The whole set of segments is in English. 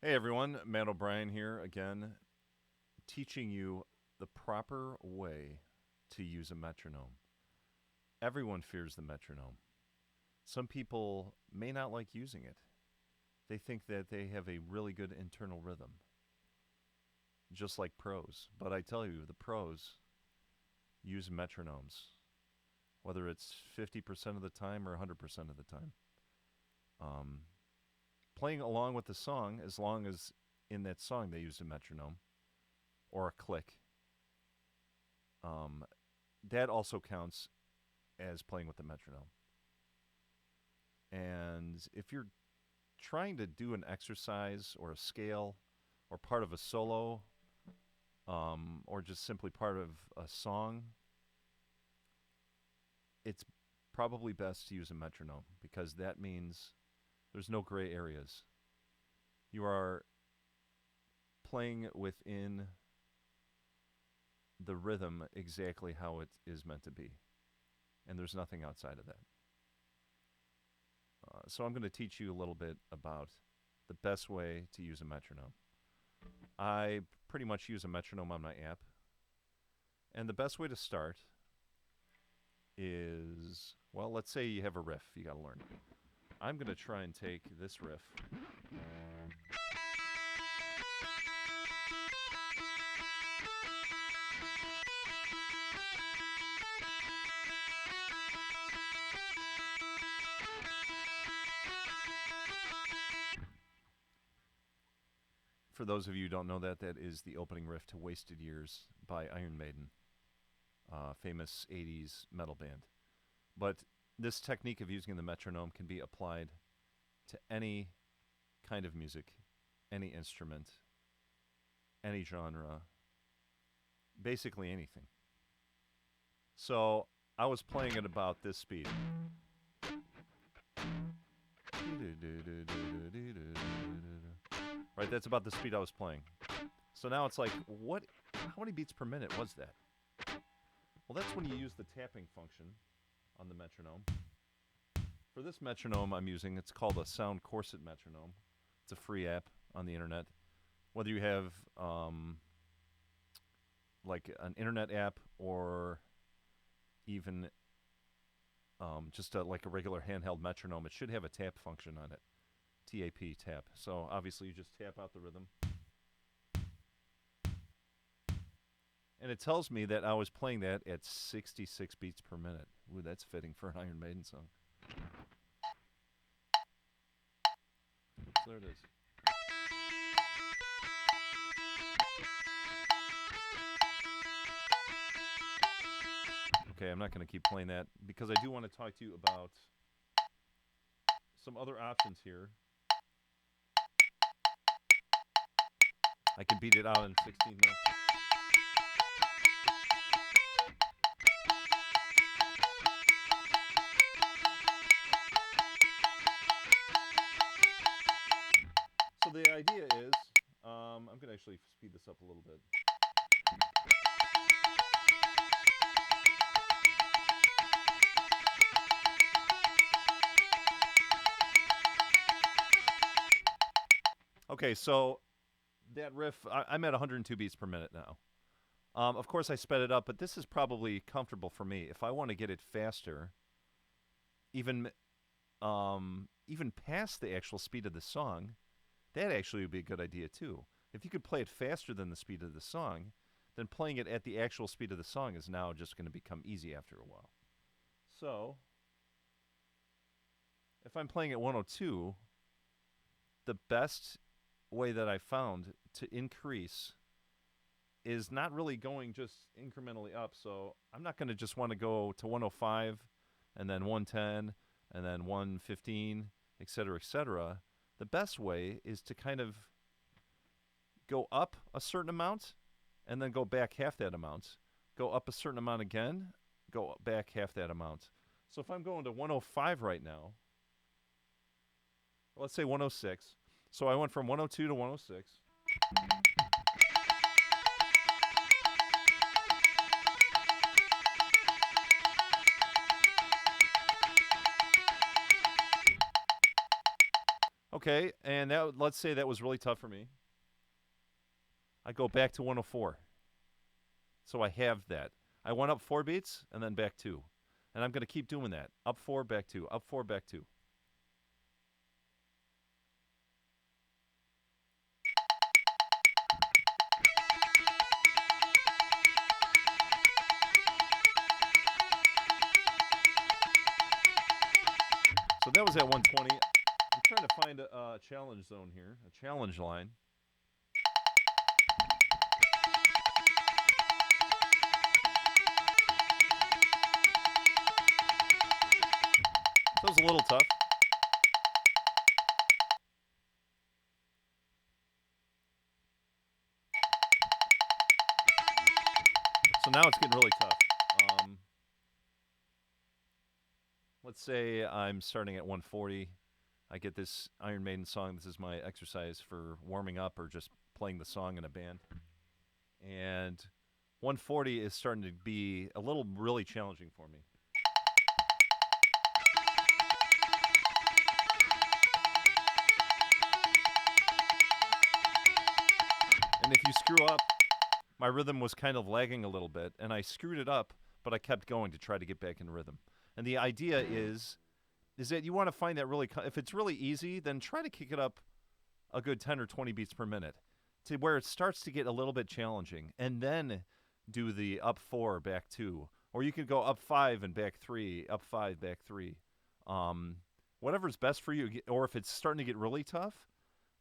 Hey everyone, Matt O'Brien here again, teaching you the proper way to use a metronome. Everyone fears the metronome. Some people may not like using it. They think that they have a really good internal rhythm, just like pros. But I tell you, the pros use metronomes, whether it's 50% of the time or 100% of the time. Um, Playing along with the song, as long as in that song they use a metronome or a click, um, that also counts as playing with the metronome. And if you're trying to do an exercise or a scale or part of a solo, or just simply part of a song, it's probably best to use a metronome because that means there's no gray areas. You are playing within the rhythm exactly how it is meant to be, and there's nothing outside of that. So I'm going to teach you a little bit about the best way to use a metronome. I pretty much use a metronome on my app, and the best way to start is, well, let's say you have a riff you got to learn. I'm going to try and take this riff. For those of you who don't know that, that is the opening riff to Wasted Years by Iron Maiden, famous 80s metal band. But this technique of using the metronome can be applied to any kind of music, any instrument, any genre, basically anything. So I was playing at about this speed. Right, that's about the speed I was playing. So now it's like, what? How many beats per minute was that? Well, that's when you use the tapping function on the metronome. For this metronome I'm using, it's called a Sound Corset metronome. It's a free app on the internet. Whether you have like an internet app or even just like a regular handheld metronome, it should have a tap function on it. TAP, tap. So obviously you just tap out the rhythm. And it tells me that I was playing that at 66 beats per minute. Ooh, that's fitting for an Iron Maiden song. Oops, there it is. Okay, I'm not going to keep playing that because I do want to talk to you about some other options here. I can beat it out in 16 notes. So the idea is, I'm going to actually speed this up a little bit. Okay, so that riff, I'm at 102 beats per minute now. Of course, I sped it up, but this is probably comfortable for me. If I want to get it faster, even even past the actual speed of the song, that actually would be a good idea too. If you could play it faster than the speed of the song, then playing it at the actual speed of the song is now just going to become easy after a while. So, if I'm playing at 102, the best way that I found to increase is not really going just incrementally up. So I'm not going to just want to go to 105 and then 110 and then 115, et cetera, et cetera. The best way is to kind of go up a certain amount and then go back half that amount. Go up a certain amount again, go back half that amount. So if I'm going to 105 right now, let's say 106. So I went from 102 to 106. Okay, and let's say that was really tough for me. I go back to 104. So I have that. I went up 4 beats and then back 2. And I'm going to keep doing that. Up 4, back 2. Up 4, back 2. So that was at 120. I'm trying to find a challenge zone here, a challenge line. That was a little tough. So now it's getting really tough. Let's say I'm starting at 140. I get this Iron Maiden song. This is my exercise for warming up or just playing the song in a band. And 140 is starting to be a little really challenging for me. And if you screw up, my rhythm was kind of lagging a little bit, and I screwed it up, but I kept going to try to get back in rhythm. And the idea is that you want to find that really, if it's really easy, then try to kick it up a good 10 or 20 beats per minute to where it starts to get a little bit challenging, and then do the up 4, back 2. Or you could go up 5 and back 3, up 5, back 3. Whatever's best for you. Or if it's starting to get really tough,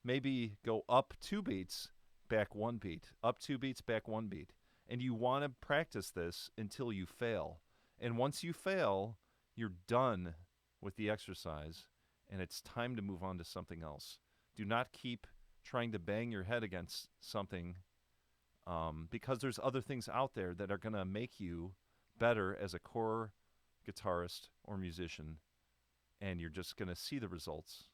maybe go up 2 beats, back 1 beat. Up 2 beats, back 1 beat. And you want to practice this until you fail. And once you fail, you're done with the exercise, and it's time to move on to something else. Do not keep trying to bang your head against something because there's other things out there that are going to make you better as a core guitarist or musician, and you're just going to see the results.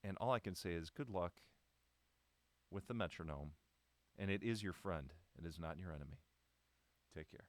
And all I can say is good luck with the metronome, and it is your friend. It is not your enemy. Take care.